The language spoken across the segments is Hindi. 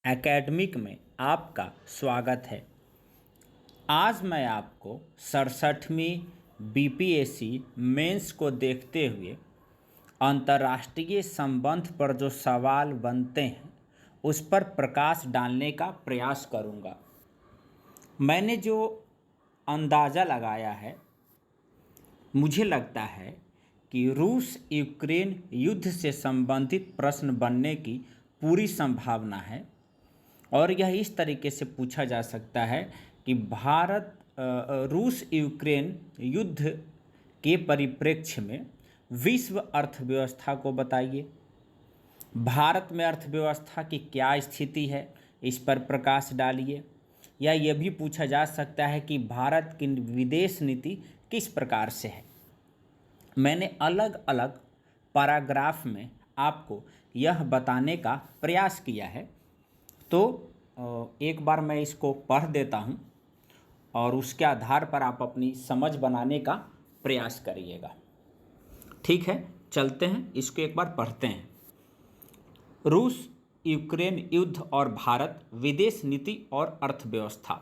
एकेडमिक में आपका स्वागत है। आज मैं आपको 67वीं बीपीएससी मेंस को देखते हुए अंतर्राष्ट्रीय संबंध पर जो सवाल बनते हैं उस पर प्रकाश डालने का प्रयास करूंगा। मैंने जो अंदाज़ा लगाया है, मुझे लगता है कि रूस यूक्रेन युद्ध से संबंधित प्रश्न बनने की पूरी संभावना है और यह इस तरीके से पूछा जा सकता है कि रूस यूक्रेन युद्ध के परिप्रेक्ष्य में विश्व अर्थव्यवस्था को बताइए। भारत में अर्थव्यवस्था की क्या स्थिति है, इस पर प्रकाश डालिए। या यह भी पूछा जा सकता है कि भारत की विदेश नीति किस प्रकार से है। मैंने अलग अलग पैराग्राफ में आपको यह बताने का प्रयास किया है, तो एक बार मैं इसको पढ़ देता हूँ और उसके आधार पर आप अपनी समझ बनाने का प्रयास करिएगा। ठीक है, चलते हैं, इसको एक बार पढ़ते हैं। रूस यूक्रेन युद्ध और भारत विदेश नीति और अर्थव्यवस्था।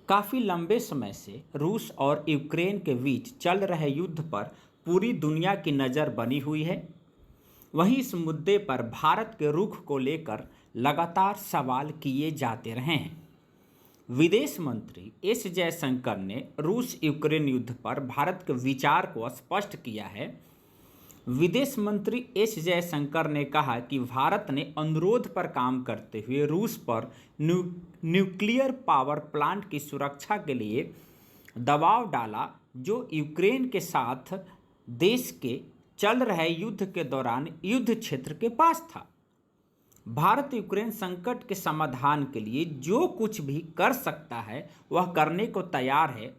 काफ़ी लंबे समय से रूस और यूक्रेन के बीच चल रहे युद्ध पर पूरी दुनिया की नज़र बनी हुई है। वहीं इस मुद्दे पर भारत के रुख को लेकर लगातार सवाल किए जाते रहे हैं। विदेश मंत्री एस जयशंकर ने रूस यूक्रेन युद्ध पर भारत के विचार को स्पष्ट किया है। विदेश मंत्री एस जयशंकर ने कहा कि भारत ने अनुरोध पर काम करते हुए रूस पर न्यूक्लियर पावर प्लांट की सुरक्षा के लिए दबाव डाला, जो यूक्रेन के साथ देश के चल रहे युद्ध के दौरान युद्ध क्षेत्र के पास था। भारत यूक्रेन संकट के समाधान के लिए जो कुछ भी कर सकता है वह करने को तैयार है।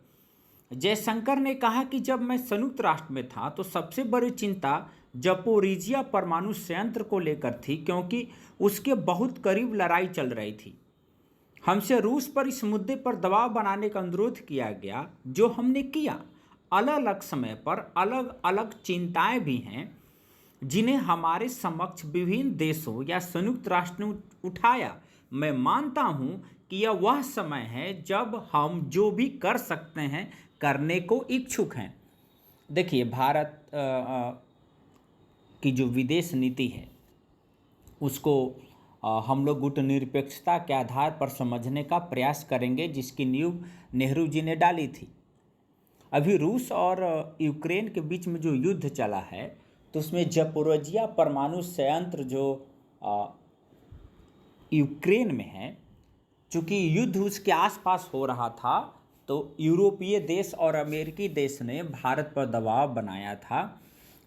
जयशंकर ने कहा कि जब मैं संयुक्त राष्ट्र में था तो सबसे बड़ी चिंता जपोरिजिया परमाणु संयंत्र को लेकर थी, क्योंकि उसके बहुत करीब लड़ाई चल रही थी। हमसे रूस पर इस मुद्दे पर दबाव बनाने का अनुरोध किया गया, जो हमने किया। अलग अलग समय पर अलग अलग चिंताएं भी हैं जिन्हें हमारे समक्ष विभिन्न देशों या संयुक्त राष्ट्र ने उठाया। मैं मानता हूं कि यह वह समय है जब हम जो भी कर सकते हैं करने को इच्छुक हैं। देखिए, भारत की जो विदेश नीति है उसको हम लोग गुटनिरपेक्षता के आधार पर समझने का प्रयास करेंगे, जिसकी नींव नेहरू जी ने डाली थी। अभी रूस और यूक्रेन के बीच में जो युद्ध चला है तो उसमें जपोरिजिया परमाणु संयंत्र जो यूक्रेन में है, चूँकि युद्ध उसके आसपास हो रहा था तो यूरोपीय देश और अमेरिकी देश ने भारत पर दबाव बनाया था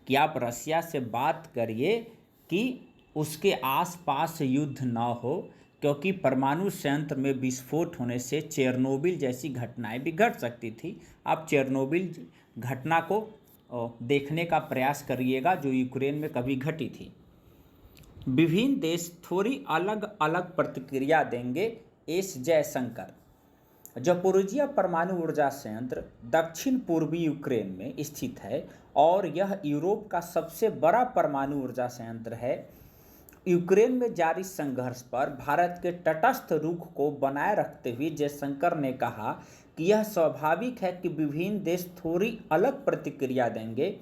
कि आप रसिया से बात करिए कि उसके आसपास युद्ध ना हो, क्योंकि परमाणु संयंत्र में विस्फोट होने से चेरनोबिल जैसी घटनाएं भी घट सकती थी। आप चेरनोबिल घटना को देखने का प्रयास करिएगा जो यूक्रेन में कभी घटी थी। विभिन्न देश थोड़ी अलग अलग प्रतिक्रिया देंगे। एस जयशंकर। जपोरिजिया परमाणु ऊर्जा संयंत्र दक्षिण पूर्वी यूक्रेन में स्थित है और यह यूरोप का सबसे बड़ा परमाणु ऊर्जा संयंत्र है। यूक्रेन में जारी संघर्ष पर भारत के तटस्थ रुख को बनाए रखते हुए जयशंकर ने कहा कि यह स्वाभाविक है कि विभिन्न देश थोड़ी अलग प्रतिक्रिया देंगे।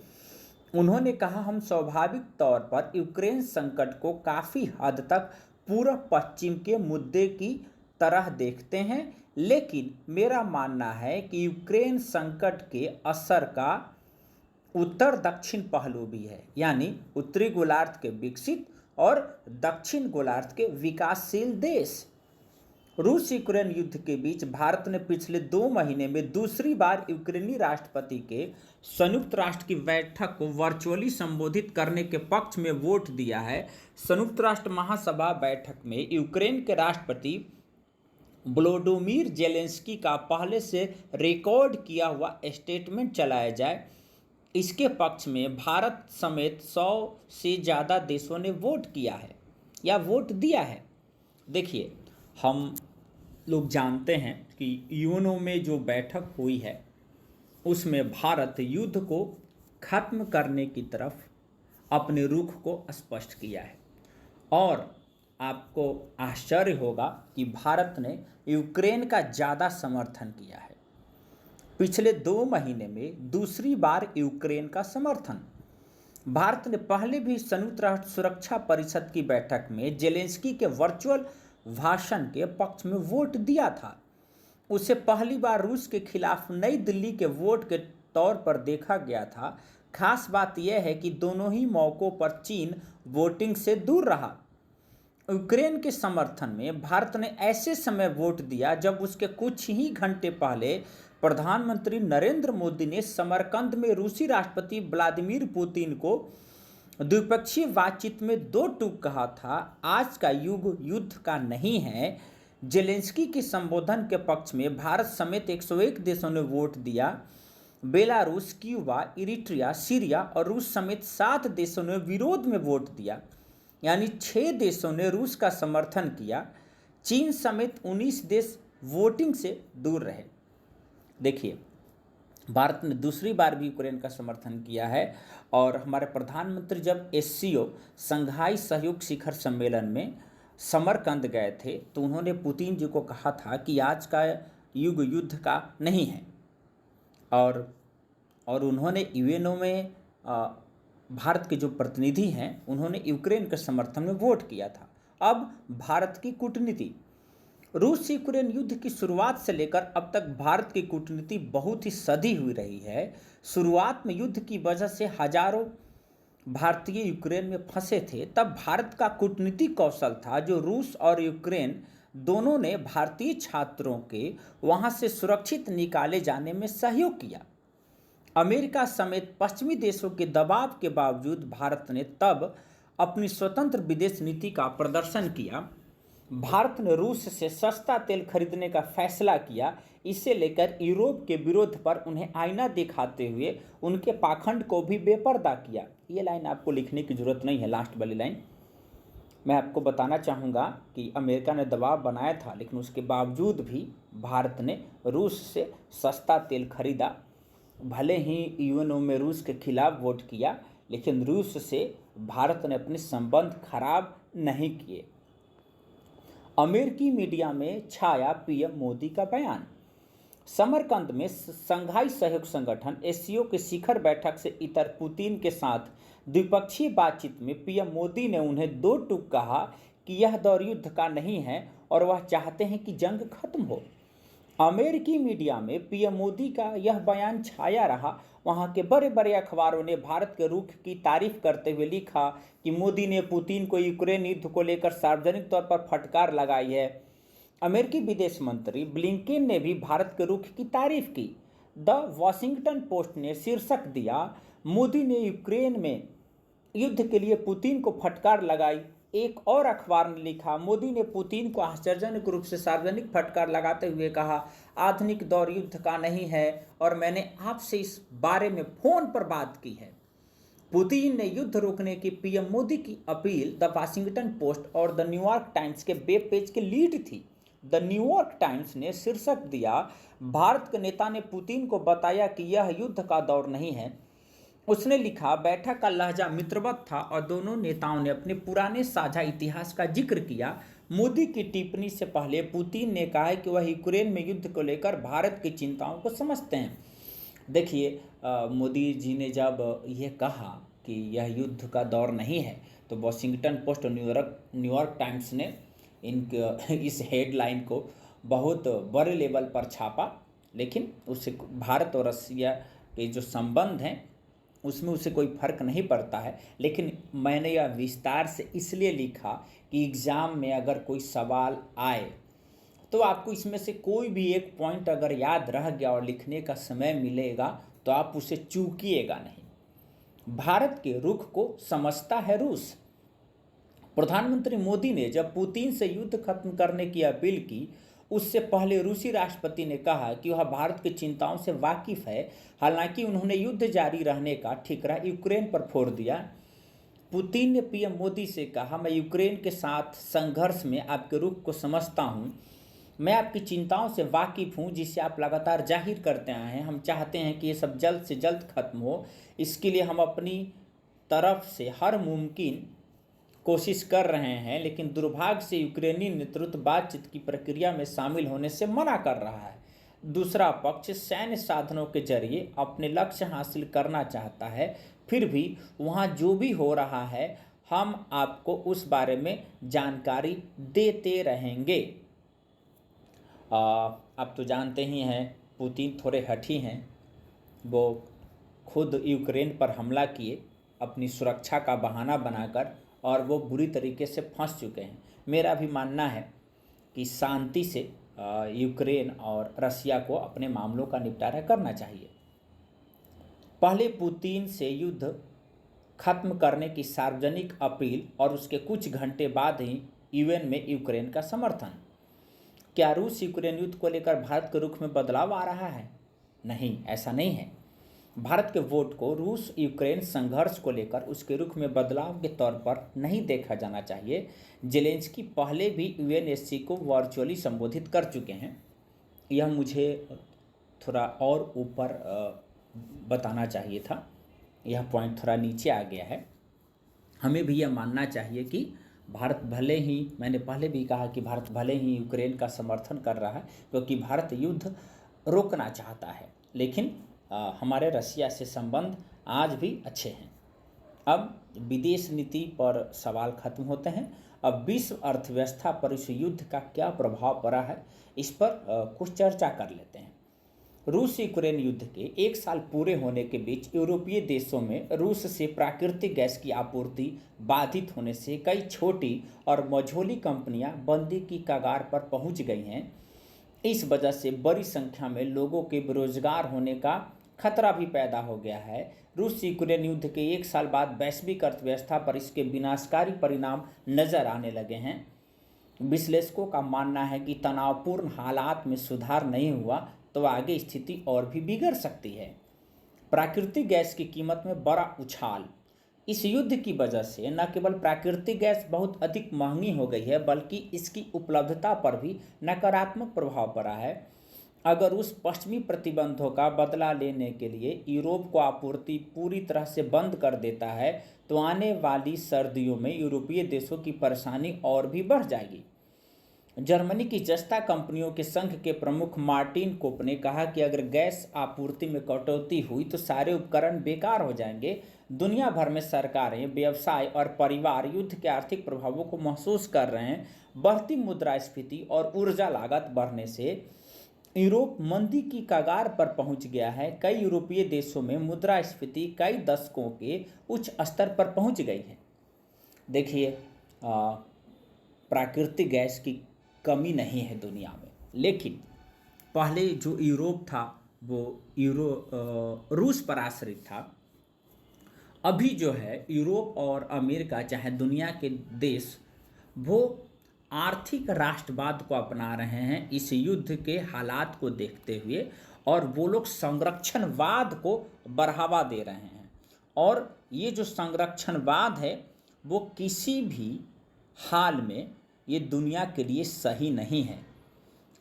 उन्होंने कहा, हम स्वाभाविक तौर पर यूक्रेन संकट को काफ़ी हद तक पूर्व पश्चिम के मुद्दे की तरह देखते हैं, लेकिन मेरा मानना है कि यूक्रेन संकट के असर का उत्तर दक्षिण पहलू भी है, यानी उत्तरी गोलार्ध के विकसित और दक्षिण गोलार्ध के विकासशील देश। रूस यूक्रेन युद्ध के बीच भारत ने पिछले 2 महीने में दूसरी बार यूक्रेनी राष्ट्रपति के संयुक्त राष्ट्र की बैठक को वर्चुअली संबोधित करने के पक्ष में वोट दिया है। संयुक्त राष्ट्र महासभा बैठक में यूक्रेन के राष्ट्रपति वोलोडिमिर जेलेंस्की का पहले से रिकॉर्ड किया हुआ स्टेटमेंट चलाया जाए, इसके पक्ष में भारत समेत 100 से ज़्यादा देशों ने वोट किया है या वोट दिया है। देखिए, हम लोग जानते हैं कि यूएनओ में जो बैठक हुई है उसमें भारत युद्ध को खत्म करने की तरफ अपने रुख को स्पष्ट किया है और आपको आश्चर्य होगा कि भारत ने यूक्रेन का ज़्यादा समर्थन किया है। पिछले 2 महीने में दूसरी बार यूक्रेन का समर्थन। भारत ने पहले भी संयुक्त राष्ट्र सुरक्षा परिषद की बैठक में जेलेंस्की के वर्चुअल भाषण के पक्ष में वोट दिया था। उसे पहली बार रूस के खिलाफ नई दिल्ली के वोट के तौर पर देखा गया था। खास बात यह है कि दोनों ही मौकों पर चीन वोटिंग से दूर रहा। यूक्रेन के समर्थन में भारत ने ऐसे समय वोट दिया जब उसके कुछ ही घंटे पहले प्रधानमंत्री नरेंद्र मोदी ने समरकंद में रूसी राष्ट्रपति व्लादिमीर पुतिन को द्विपक्षीय बातचीत में 2 टूक कहा था, आज का युग युद्ध का नहीं है। जेलेंस्की के संबोधन के पक्ष में भारत समेत 101 देशों ने वोट दिया। बेलारूस, क्यूबा, इरिट्रिया, सीरिया और रूस समेत 7 देशों ने विरोध में वोट दिया, यानी 6 देशों ने रूस का समर्थन किया। चीन समेत 19 देश वोटिंग से दूर रहे। देखिए, भारत ने दूसरी बार भी यूक्रेन का समर्थन किया है और हमारे प्रधानमंत्री जब एससीओ संघाई सहयोग शिखर सम्मेलन में समरकंद गए थे तो उन्होंने पुतिन जी को कहा था कि आज का युग युद्ध का नहीं है और उन्होंने यूएनओ में भारत के जो प्रतिनिधि हैं उन्होंने यूक्रेन के समर्थन में वोट किया था। अब भारत की कूटनीति। रूस यूक्रेन युद्ध की शुरुआत से लेकर अब तक भारत की कूटनीति बहुत ही सधी हुई रही है। शुरुआत में युद्ध की वजह से हजारों भारतीय यूक्रेन में फंसे थे, तब भारत का कूटनीतिक कौशल था जो रूस और यूक्रेन दोनों ने भारतीय छात्रों के वहां से सुरक्षित निकाले जाने में सहयोग किया। अमेरिका समेत पश्चिमी देशों के दबाव के बावजूद भारत ने तब अपनी स्वतंत्र विदेश नीति का प्रदर्शन किया। भारत ने रूस से सस्ता तेल खरीदने का फैसला किया। इसे लेकर यूरोप के विरोध पर उन्हें आईना दिखाते हुए उनके पाखंड को भी बेपर्दा किया। ये लाइन आपको लिखने की जरूरत नहीं है, लास्ट वाली लाइन। मैं आपको बताना चाहूँगा कि अमेरिका ने दबाव बनाया था, लेकिन उसके बावजूद भी भारत ने रूस से सस्ता तेल खरीदा। भले ही यूएनओ में रूस के खिलाफ वोट किया, लेकिन रूस से भारत ने अपने संबंध खराब नहीं किए। अमेरिकी मीडिया में छाया पीएम मोदी का बयान। समरकंद में संघाई सहयोग संगठन एससीओ के शिखर बैठक से इतर पुतिन के साथ द्विपक्षीय बातचीत में पीएम मोदी ने उन्हें 2 टूक कहा कि यह दौर युद्ध का नहीं है और वह चाहते हैं कि जंग खत्म हो। अमेरिकी मीडिया में पीएम मोदी का यह बयान छाया रहा। वहां के बड़े बड़े अखबारों ने भारत के रुख की तारीफ करते हुए लिखा कि मोदी ने पुतिन को यूक्रेन युद्ध को लेकर सार्वजनिक तौर पर फटकार लगाई है। अमेरिकी विदेश मंत्री ब्लिंकेन ने भी भारत के रुख की तारीफ की। द वॉशिंगटन पोस्ट ने शीर्षक दिया, मोदी ने यूक्रेन में युद्ध के लिए पुतिन को फटकार लगाई। एक और अखबार ने लिखा, मोदी ने पुतिन को आश्चर्यजनक रूप से सार्वजनिक फटकार लगाते हुए कहा, आधुनिक दौर युद्ध का नहीं है और मैंने आपसे इस बारे में फोन पर बात की है। पुतिन ने युद्ध रोकने की पीएम मोदी की अपील द वाशिंगटन पोस्ट और द न्यूयॉर्क टाइम्स के वेब पेज की लीड थी। द न्यूयॉर्क टाइम्स ने शीर्षक दिया, भारत के नेता ने पुतिन को बताया कि यह युद्ध का दौर नहीं है। उसने लिखा, बैठक का लहजा मित्रवत था और दोनों नेताओं ने अपने पुराने साझा इतिहास का जिक्र किया। मोदी की टिप्पणी से पहले पुतिन ने कहा कि वह यूक्रेन में युद्ध को लेकर भारत की चिंताओं को समझते हैं। देखिए, मोदी जी ने जब यह कहा कि यह युद्ध का दौर नहीं है तो वॉशिंगटन पोस्ट और न्यूयॉर्क टाइम्स ने इस हेडलाइन को बहुत बड़े लेवल पर छापा, लेकिन उससे भारत और रसिया के जो संबंध हैं उसमें उसे कोई फर्क नहीं पड़ता है। लेकिन मैंने यह विस्तार से इसलिए लिखा कि एग्ज़ाम में अगर कोई सवाल आए तो आपको इसमें से कोई भी एक पॉइंट अगर याद रह गया और लिखने का समय मिलेगा तो आप उसे चूकिएगा नहीं। भारत के रुख को समझता है रूस। प्रधानमंत्री मोदी ने जब पुतिन से युद्ध खत्म करने की अपील की, उससे पहले रूसी राष्ट्रपति ने कहा कि वह भारत की चिंताओं से वाकिफ है। हालांकि उन्होंने युद्ध जारी रहने का ठिकरा यूक्रेन पर फोड़ दिया। पुतिन ने पीएम मोदी से कहा, मैं यूक्रेन के साथ संघर्ष में आपके रुख को समझता हूं। मैं आपकी चिंताओं से वाकिफ हूं जिसे आप लगातार जाहिर करते आए हैं। हम चाहते हैं कि ये सब जल्द से जल्द खत्म हो। इसके लिए हम अपनी तरफ से हर मुमकिन कोशिश कर रहे हैं, लेकिन दुर्भाग्य से यूक्रेनी नेतृत्व बातचीत की प्रक्रिया में शामिल होने से मना कर रहा है। दूसरा पक्ष सैन्य साधनों के जरिए अपने लक्ष्य हासिल करना चाहता है। फिर भी वहाँ जो भी हो रहा है, हम आपको उस बारे में जानकारी देते रहेंगे। आप तो जानते ही हैं, पुतिन थोड़े हठी हैं। वो खुद यूक्रेन पर हमला किए अपनी सुरक्षा का बहाना बनाकर, और वो बुरी तरीके से फंस चुके हैं। मेरा भी मानना है कि शांति से यूक्रेन और रसिया को अपने मामलों का निपटारा करना चाहिए। पहले पुतिन से युद्ध खत्म करने की सार्वजनिक अपील और उसके कुछ घंटे बाद ही यूएन में यूक्रेन का समर्थन। क्या रूस यूक्रेन युद्ध को लेकर भारत के रुख में बदलाव आ रहा है? नहीं, ऐसा नहीं है। भारत के वोट को रूस यूक्रेन संघर्ष को लेकर उसके रुख में बदलाव के तौर पर नहीं देखा जाना चाहिए। जेलेंस्की पहले भी यूएनएससी को वर्चुअली संबोधित कर चुके हैं। यह मुझे थोड़ा और ऊपर बताना चाहिए था, यह पॉइंट थोड़ा नीचे आ गया है। हमें भी यह मानना चाहिए कि भारत भले ही, मैंने पहले भी कहा कि भारत भले ही यूक्रेन का समर्थन कर रहा है क्योंकि भारत युद्ध रोकना चाहता है, लेकिन हमारे रसिया से संबंध आज भी अच्छे हैं। अब विदेश नीति पर सवाल खत्म होते हैं। अब विश्व अर्थव्यवस्था पर इस युद्ध का क्या प्रभाव पड़ा है, इस पर कुछ चर्चा कर लेते हैं। रूस यूक्रेन युद्ध के 1 साल पूरे होने के बीच यूरोपीय देशों में रूस से प्राकृतिक गैस की आपूर्ति बाधित होने से कई छोटी और मझोली कंपनियां बंदी की कगार पर पहुंच गई हैं। इस वजह से बड़ी संख्या में लोगों के बेरोजगार होने का खतरा भी पैदा हो गया है। रूस यूक्रेन युद्ध के 1 साल बाद वैश्विक अर्थव्यवस्था पर इसके विनाशकारी परिणाम नजर आने लगे हैं। विश्लेषकों का मानना है कि तनावपूर्ण हालात में सुधार नहीं हुआ तो आगे स्थिति और भी बिगड़ सकती है। प्राकृतिक गैस की कीमत में बड़ा उछाल। इस युद्ध की वजह से न केवल प्राकृतिक गैस बहुत अधिक महंगी हो गई है, बल्कि इसकी उपलब्धता पर भी नकारात्मक प्रभाव पड़ा है। अगर उस पश्चिमी प्रतिबंधों का बदला लेने के लिए यूरोप को आपूर्ति पूरी तरह से बंद कर देता है, तो आने वाली सर्दियों में यूरोपीय देशों की परेशानी और भी बढ़ जाएगी। जर्मनी की जस्ता कंपनियों के संघ के प्रमुख मार्टिन कोप ने कहा कि अगर गैस आपूर्ति में कटौती हुई तो सारे उपकरण बेकार हो जाएंगे। दुनिया भर में सरकारें, व्यवसाय और परिवार युद्ध के आर्थिक प्रभावों को महसूस कर रहे हैं। बढ़ती मुद्रास्फीति और ऊर्जा लागत बढ़ने से यूरोप मंदी की कगार पर पहुंच गया है। कई यूरोपीय देशों में मुद्रास्फीति कई दशकों के उच्च स्तर पर पहुंच गई है। देखिए, प्राकृतिक गैस की कमी नहीं है दुनिया में, लेकिन पहले जो यूरोप था वो रूस पर आश्रित था। अभी जो है यूरोप और अमेरिका, चाहे दुनिया के देश, वो आर्थिक राष्ट्रवाद को अपना रहे हैं इस युद्ध के हालात को देखते हुए, और वो लोग संरक्षणवाद को बढ़ावा दे रहे हैं। और ये जो संरक्षणवाद है वो किसी भी हाल में ये दुनिया के लिए सही नहीं है।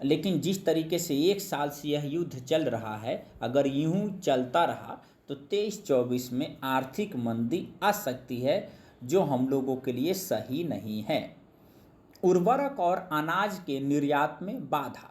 लेकिन जिस तरीके से 1 साल से यह युद्ध चल रहा है, अगर यूं चलता रहा तो 23-24 में आर्थिक मंदी आ सकती है, जो हम लोगों के लिए सही नहीं है। उर्वरक और अनाज के निर्यात में बाधा।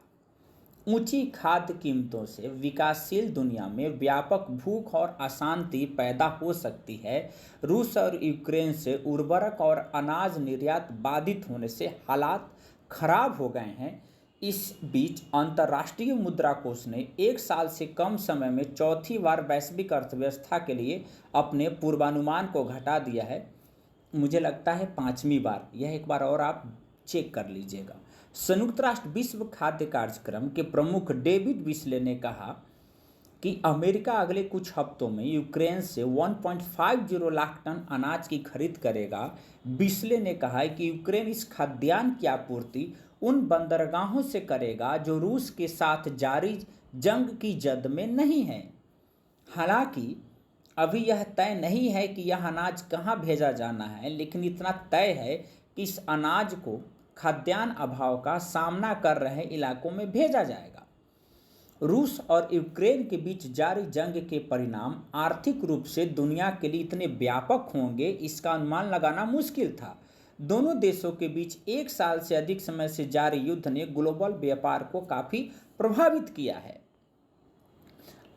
ऊंची खाद्य कीमतों से विकासशील दुनिया में व्यापक भूख और अशांति पैदा हो सकती है। रूस और यूक्रेन से उर्वरक और अनाज निर्यात बाधित होने से हालात खराब हो गए हैं। इस बीच अंतर्राष्ट्रीय मुद्रा कोष ने 1 साल से कम समय में चौथी बार वैश्विक अर्थव्यवस्था के लिए अपने पूर्वानुमान को घटा दिया है। मुझे लगता है 5वीं बार। यह एक बार और आप चेक कर लीजिएगा। संयुक्त राष्ट्र विश्व खाद्य कार्यक्रम के प्रमुख डेविड बिस्ले ने कहा कि अमेरिका अगले कुछ हफ्तों में यूक्रेन से 1.50 लाख टन अनाज की खरीद करेगा। बिस्ले ने कहा है कि यूक्रेन इस खाद्यान्न की आपूर्ति उन बंदरगाहों से करेगा जो रूस के साथ जारी जंग की जद में नहीं है। हालांकि अभी यह तय नहीं है कि यह अनाज कहां भेजा जाना है, लेकिन इतना तय है कि इस अनाज को खाद्यान्न अभाव का सामना कर रहे इलाकों में भेजा जाएगा। रूस और यूक्रेन के बीच जारी जंग के परिणाम आर्थिक रूप से दुनिया के लिए इतने व्यापक होंगे, इसका अनुमान लगाना मुश्किल था। दोनों देशों के बीच 1 साल से अधिक समय से जारी युद्ध ने ग्लोबल व्यापार को काफी प्रभावित किया है।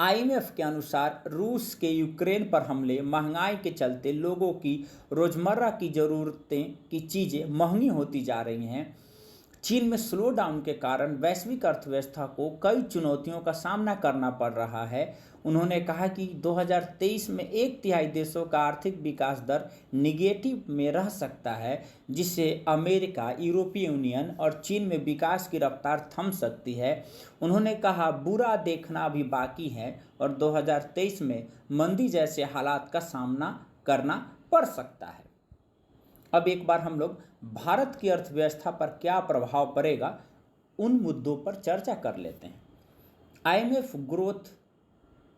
आईएमएफ के अनुसार रूस के यूक्रेन पर हमले, महंगाई के चलते लोगों की रोजमर्रा की जरूरतें की चीजें महंगी होती जा रही हैं। चीन में स्लो डाउन के कारण वैश्विक अर्थव्यवस्था को कई चुनौतियों का सामना करना पड़ रहा है। उन्होंने कहा कि 2023 में 1/3 देशों का आर्थिक विकास दर निगेटिव में रह सकता है, जिससे अमेरिका, यूरोपीय यूनियन और चीन में विकास की रफ्तार थम सकती है। उन्होंने कहा, बुरा देखना अभी बाकी है और 2023 में मंदी जैसे हालात का सामना करना पड़ सकता है। अब एक बार हम लोग भारत की अर्थव्यवस्था पर क्या प्रभाव पड़ेगा उन मुद्दों पर चर्चा कर लेते हैं। IMF growth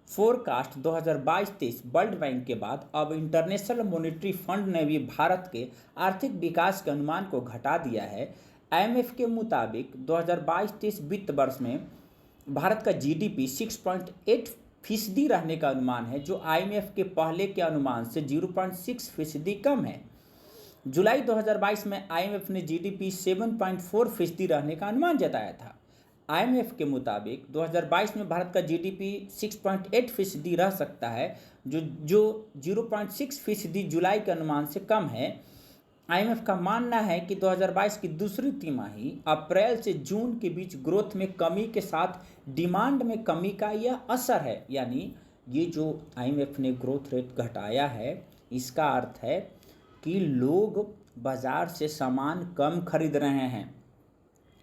forecast 2022-23 world bank के बाद अब इंटरनेशनल मॉनेटरी फंड ने भी भारत के आर्थिक विकास के अनुमान को घटा दिया है। आईएमएफ के मुताबिक 2022-23 वित्त वर्ष में भारत का जीडीपी 6.8% रहने का अनुमान है, जो आईएमएफ के पहले के अनुमान से 0.6% कम है। जुलाई 2022 में आईएमएफ ने जीडीपी 7.4% रहने का अनुमान जताया था। आईएमएफ के मुताबिक 2022 में भारत का जीडीपी 6.8% रह सकता है, जो 0.6% जुलाई के अनुमान से कम है। आईएमएफ का मानना है कि 2022 की दूसरी तिमाही अप्रैल से जून के बीच ग्रोथ में कमी के साथ डिमांड में कमी का यह असर है। यानी ये जो आईएमएफ ने ग्रोथ रेट घटाया है, इसका अर्थ है कि लोग बाजार से सामान कम खरीद रहे हैं,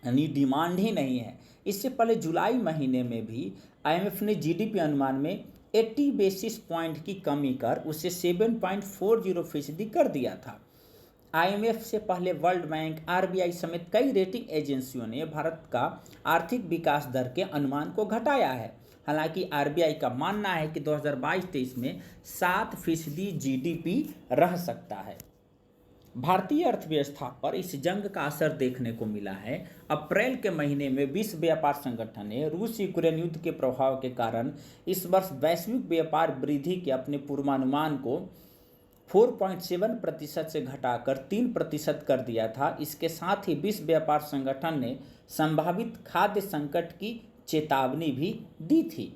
यानी डिमांड ही नहीं है। इससे पहले जुलाई महीने में भी आईएमएफ ने जीडीपी अनुमान में 80 बेसिस पॉइंट की कमी कर उसे 7.40% कर दिया था। आईएमएफ से पहले वर्ल्ड बैंक, आरबीआई समेत कई रेटिंग एजेंसियों ने भारत का आर्थिक विकास दर के अनुमान को घटाया है। हालांकि आरबीआई का मानना है कि 2022-23 में 7% जीडीपी रह सकता है। भारतीय अर्थव्यवस्था पर इस जंग का असर देखने को मिला है। अप्रैल के महीने में विश्व व्यापार संगठन ने रूस यूक्रेन युद्ध के प्रभाव के कारण इस वर्ष वैश्विक व्यापार वृद्धि के अपने पूर्वानुमान को 4.7% से घटाकर 3% कर दिया था। इसके साथ ही विश्व व्यापार संगठन ने संभावित खाद्य संकट की चेतावनी भी दी थी।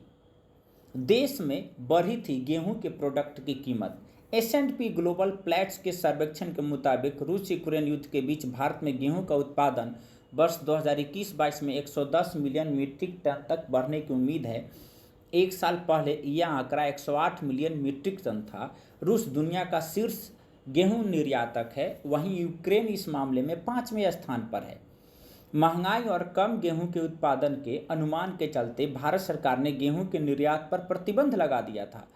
देश में बढ़ी थी गेहूं के प्रोडक्ट की कीमत। S&P ग्लोबल प्लेट्स के सर्वेक्षण के मुताबिक रूस यूक्रेन युद्ध के बीच भारत में गेहूं का उत्पादन वर्ष 2021-22 में 110 मिलियन मीट्रिक टन तक बढ़ने की उम्मीद है। एक साल पहले यह आंकड़ा 108 मिलियन मीट्रिक टन था। रूस दुनिया का शीर्ष गेहूं निर्यातक है, वहीं यूक्रेन इस मामले में 5वें स्थान पर है। महंगाई और कम गेहूं के उत्पादन के अनुमान के चलते भारत सरकार ने गेहूं के निर्यात पर प्रतिबंध लगा दिया था।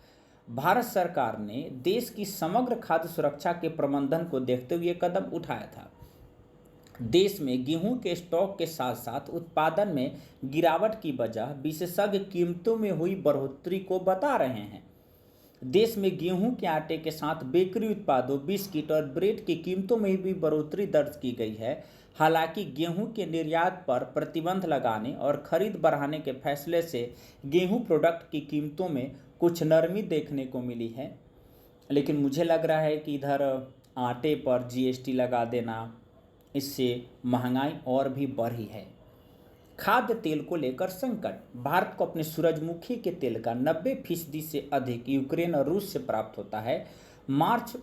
भारत सरकार ने देश की समग्र खाद्य सुरक्षा के प्रबंधन को देखते हुए कदम उठाया था। देश में गेहूं के स्टॉक के साथ साथ उत्पादन में गिरावट की वजह विशेषज्ञ कीमतों में हुई बढ़ोतरी को बता रहे हैं। देश में गेहूं के आटे के साथ बेकरी उत्पादों, बिस्किट और ब्रेड की कीमतों में भी बढ़ोतरी दर्ज की गई है। हालांकि गेहूं के निर्यात पर प्रतिबंध लगाने और खरीद बढ़ाने के फैसले से गेहूं प्रोडक्ट की कीमतों में कुछ नरमी देखने को मिली है, लेकिन मुझे लग रहा है कि इधर आटे पर जीएसटी लगा देना, इससे महंगाई और भी बढ़ी है। खाद्य तेल को लेकर संकट। भारत को अपने सूरजमुखी के तेल का 90% से अधिक यूक्रेन और रूस से प्राप्त होता है। मार्च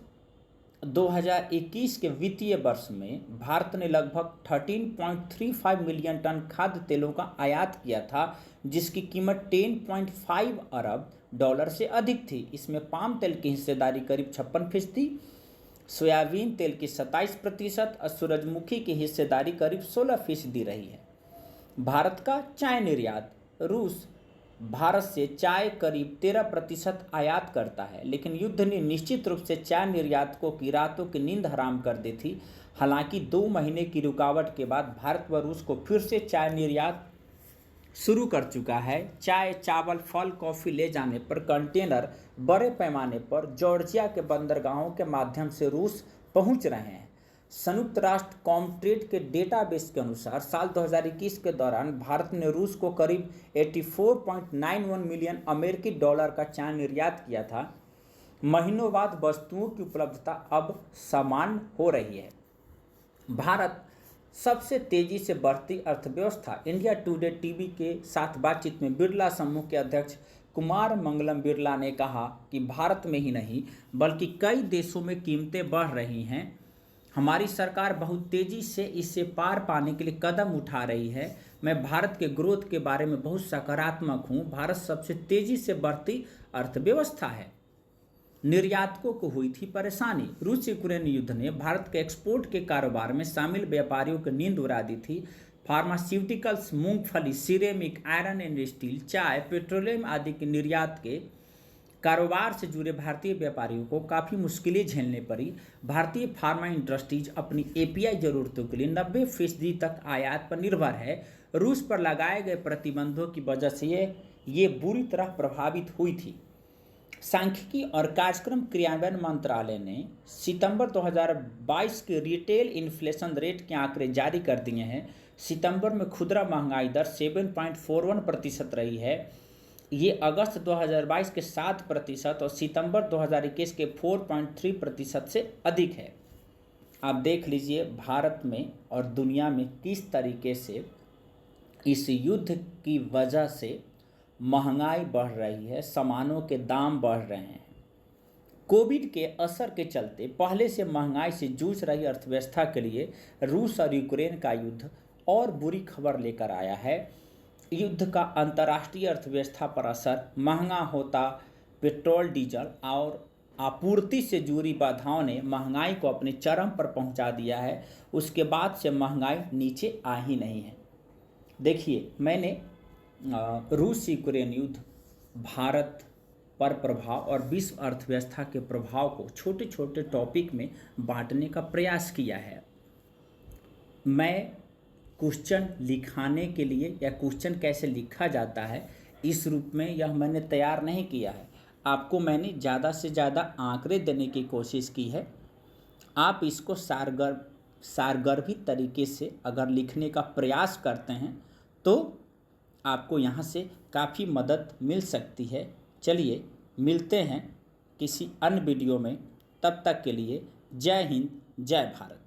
2021 के वित्तीय वर्ष में भारत ने लगभग 13.35 मिलियन टन खाद्य तेलों का आयात किया था, जिसकी कीमत 10.5 अरब डॉलर से अधिक थी। इसमें पाम तेल की हिस्सेदारी करीब 56%, सोयाबीन तेल की 27% और सूरजमुखी की हिस्सेदारी करीब 16% रही है। भारत का चाय निर्यात। रूस भारत से चाय करीब 13% आयात करता है, लेकिन युद्ध ने निश्चित रूप से चाय निर्यातकों की रातों की नींद हराम कर दी थी। हालांकि 2 महीने की रुकावट के बाद भारत व रूस को फिर से चाय निर्यात शुरू कर चुका है। चाय, चावल, फल, कॉफ़ी ले जाने पर कंटेनर बड़े पैमाने पर जॉर्जिया के बंदरगाहों के माध्यम से रूस पहुंच रहे हैं। संयुक्त राष्ट्र कॉमट्रेड के डेटाबेस के अनुसार साल 2021 के दौरान भारत ने रूस को करीब 84.91 मिलियन अमेरिकी डॉलर का चाय निर्यात किया था। महीनों बाद वस्तुओं की उपलब्धता अब सामान्य हो रही है। भारत सबसे तेजी से बढ़ती अर्थव्यवस्था। इंडिया टुडे टीवी के साथ बातचीत में बिरला समूह के अध्यक्ष कुमार मंगलम बिरला ने कहा कि भारत में ही नहीं बल्कि कई देशों में कीमतें बढ़ रही हैं। हमारी सरकार बहुत तेजी से इससे पार पाने के लिए कदम उठा रही है। मैं भारत के ग्रोथ के बारे में बहुत सकारात्मक हूँ। भारत सबसे तेजी से बढ़ती अर्थव्यवस्था है। निर्यातकों को हुई थी परेशानी। रूस यूक्रेन युद्ध ने भारत के एक्सपोर्ट के कारोबार में शामिल व्यापारियों की नींद उड़ा दी थी। फार्मास्यूटिकल्स, मूंगफली, सिरेमिक, आयरन एंड स्टील, चाय, पेट्रोलियम आदि के निर्यात के कारोबार से जुड़े भारतीय व्यापारियों को काफ़ी मुश्किलें झेलने पड़ी। भारतीय फार्मा इंडस्ट्रीज अपनी एपीआई जरूरतों के लिए 90% तक आयात पर निर्भर है। रूस पर लगाए गए प्रतिबंधों की वजह से ये बुरी तरह प्रभावित हुई थी। सांख्यिकी और कार्यक्रम क्रियान्वयन मंत्रालय ने सितंबर 2022 के रिटेल इन्फ्लेशन रेट के आंकड़े जारी कर दिए हैं। सितंबर में खुदरा महंगाई दर 7.41% रही है। ये अगस्त 2022 के 7% और सितंबर 2021 के 4.3% से अधिक है। आप देख लीजिए भारत में और दुनिया में किस तरीके से इस युद्ध की वजह से महंगाई बढ़ रही है, सामानों के दाम बढ़ रहे हैं। कोविड के असर के चलते पहले से महंगाई से जूझ रही अर्थव्यवस्था के लिए रूस और यूक्रेन का युद्ध और बुरी खबर लेकर आया है। युद्ध का अंतर्राष्ट्रीय अर्थव्यवस्था पर असर, महंगा होता पेट्रोल डीजल और आपूर्ति से जुड़ी बाधाओं ने महंगाई को अपने चरम पर पहुंचा दिया है। उसके बाद से महंगाई नीचे आ ही नहीं है। देखिए, मैंने रूस यूक्रेन युद्ध, भारत पर प्रभाव और विश्व अर्थव्यवस्था के प्रभाव को छोटे छोटे टॉपिक में बांटने का प्रयास किया है। मैं क्वेश्चन लिखाने के लिए या क्वेश्चन कैसे लिखा जाता है इस रूप में यह मैंने तैयार नहीं किया है। आपको मैंने ज़्यादा से ज़्यादा आंकड़े देने की कोशिश की है। आप इसको सारगर्भित तरीके से अगर लिखने का प्रयास करते हैं तो आपको यहाँ से काफ़ी मदद मिल सकती है। चलिए मिलते हैं किसी अन्य वीडियो में। तब तक के लिए जय हिंद, जय भारत।